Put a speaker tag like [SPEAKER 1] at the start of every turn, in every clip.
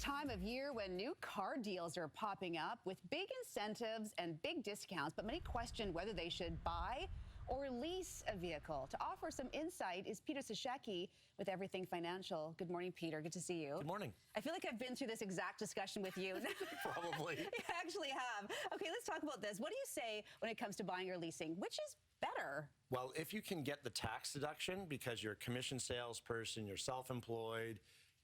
[SPEAKER 1] time of year when new car deals are popping up with big incentives and big discounts, but many question whether they should buy or lease a vehicle. To offer some insight is Peter Sashecki with Everything Financial. Good morning, Peter. Good to see you.
[SPEAKER 2] Good morning.
[SPEAKER 1] I feel like I've been through this exact discussion with you.
[SPEAKER 2] Probably.
[SPEAKER 1] I actually have. Okay, let's talk about this. What do you say when it comes to buying or leasing? Which is better?
[SPEAKER 2] Well, if you can get the tax deduction because you're a commission salesperson, you're self-employed,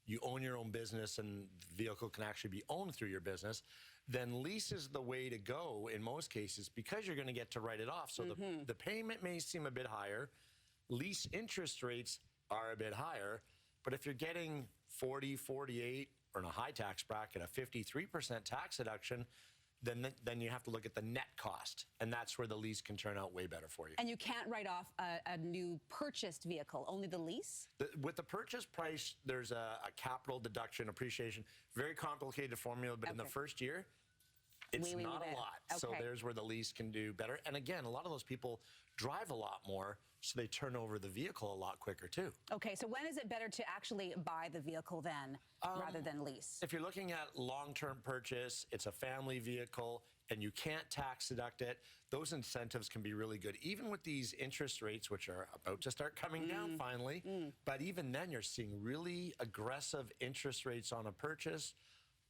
[SPEAKER 2] you own your own business and the vehicle can actually be owned through your business, then lease is the way to go in most cases because you're going to get to write it off. So the payment may seem a bit higher. Lease interest rates are a bit higher. But if you're getting 40, 48, or in a high tax bracket, a 53% tax deduction, then you have to look at the net cost, and that's where the lease can turn out way better for you.
[SPEAKER 1] And you can't write off a new purchased vehicle, only the lease?
[SPEAKER 2] With the purchase price, there's a capital deduction, appreciation, very complicated formula, but in the first year, it's not a lot.
[SPEAKER 1] Okay.
[SPEAKER 2] So there's where the lease can do better. And again, a lot of those people drive a lot more, so they turn over the vehicle a lot quicker too.
[SPEAKER 1] Okay, so when is it better to actually buy the vehicle then, rather than lease?
[SPEAKER 2] If you're looking at long-term purchase, it's a family vehicle, and you can't tax deduct it, those incentives can be really good. Even with these interest rates, which are about to start coming down finally, but even then you're seeing really aggressive interest rates on a purchase,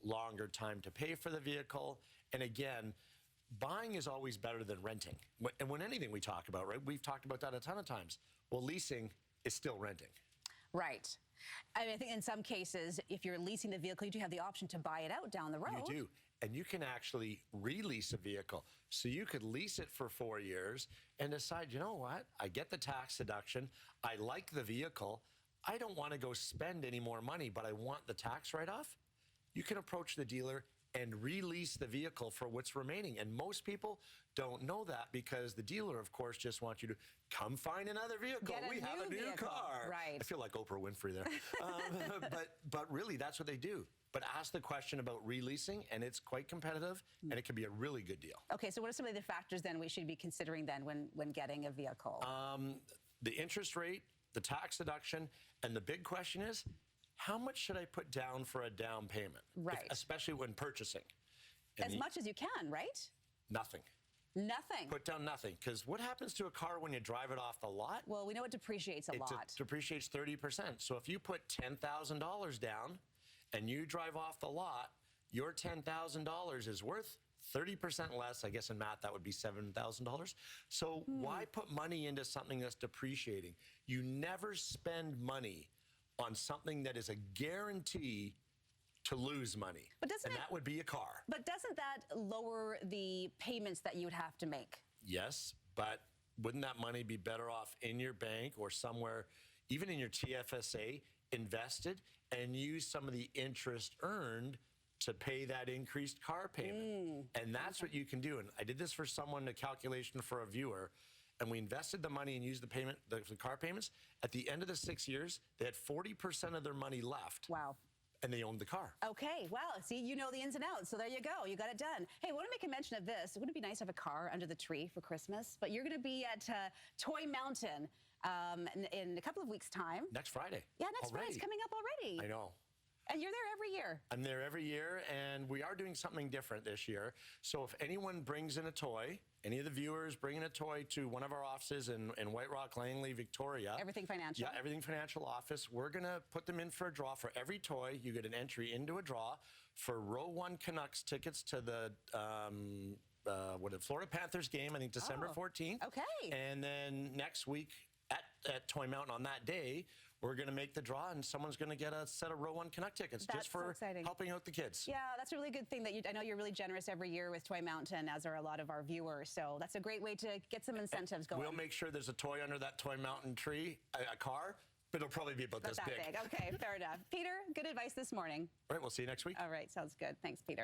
[SPEAKER 2] longer time to pay for the vehicle, and again, buying is always better than renting. And when anything we talk about, right, we've talked about that a ton of times. Well, leasing is still renting.
[SPEAKER 1] Right. I mean, I think in some cases, if you're leasing the vehicle, you do have the option to buy it out down the road.
[SPEAKER 2] You do. And you can actually release a vehicle. So you could lease it for 4 years and decide, you know what, I get the tax deduction, I like the vehicle, I don't want to go spend any more money, but I want the tax write-off. You can approach the dealer and release the vehicle for what's remaining. And most people don't know that because the dealer, of course, just wants you to come find another vehicle. We have a new car.
[SPEAKER 1] Right.
[SPEAKER 2] I feel like Oprah Winfrey there. But really, that's what they do. But ask the question about releasing, and it's quite competitive, and it can be a really good deal.
[SPEAKER 1] Okay, so what are some of the factors then we should be considering then when getting a vehicle?
[SPEAKER 2] The interest rate, the tax deduction, and the big question is, how much should I put down for a down payment?
[SPEAKER 1] Right.
[SPEAKER 2] Especially when purchasing.
[SPEAKER 1] As much as you can, right?
[SPEAKER 2] Nothing.
[SPEAKER 1] Nothing.
[SPEAKER 2] Put down nothing. Because what happens to a car when you drive it off the lot?
[SPEAKER 1] Well, we know it depreciates a lot.
[SPEAKER 2] It depreciates 30%. So if you put $10,000 down and you drive off the lot, your $10,000 is worth 30% less. I guess in math, that would be $7,000. So why put money into something that's depreciating? You never spend money on something that is a guarantee to lose money.
[SPEAKER 1] But doesn't
[SPEAKER 2] that would be a car.
[SPEAKER 1] But doesn't that lower the payments that you would have to make?
[SPEAKER 2] Yes, but wouldn't that money be better off in your bank or somewhere, even in your TFSA, invested and use some of the interest earned to pay that increased car payment? And that's what you can do. And I did this for someone, a calculation for a viewer, and we invested the money and used the car payments. At the end of the 6 years, they had 40% of their money left.
[SPEAKER 1] Wow.
[SPEAKER 2] And they owned the car.
[SPEAKER 1] Okay, well, see, you know the ins and outs, so there you go. You got it done. Hey, I want to make a mention of this. Wouldn't it be nice to have a car under the tree for Christmas? But you're going to be at Toy Mountain in a couple of weeks' time.
[SPEAKER 2] Next Friday.
[SPEAKER 1] Yeah, next Friday's coming up already.
[SPEAKER 2] I know.
[SPEAKER 1] And you're there every year.
[SPEAKER 2] I'm there every year, and we are doing something different this year. So if anyone brings in a toy, any of the viewers bring in a toy to one of our offices in White Rock, Langley, Victoria.
[SPEAKER 1] Everything Financial.
[SPEAKER 2] Yeah, Everything Financial office. We're going to put them in for a draw. For every toy, you get an entry into a draw for Row 1 Canucks tickets to the Florida Panthers game, I think December 14th.
[SPEAKER 1] Okay.
[SPEAKER 2] And then next week at Toy Mountain on that day, we're going to make the draw, and someone's going to get a set of Row 1 Canuck tickets just for helping out the kids.
[SPEAKER 1] Yeah, that's a really good thing that I know you're really generous every year with Toy Mountain, as are a lot of our viewers. So that's a great way to get some incentives going.
[SPEAKER 2] We'll make sure there's a toy under that Toy Mountain tree, a car, but it'll probably be about this big.
[SPEAKER 1] Okay, fair enough. Peter, good advice this morning.
[SPEAKER 2] All right, we'll see you next week.
[SPEAKER 1] All right, sounds good. Thanks, Peter.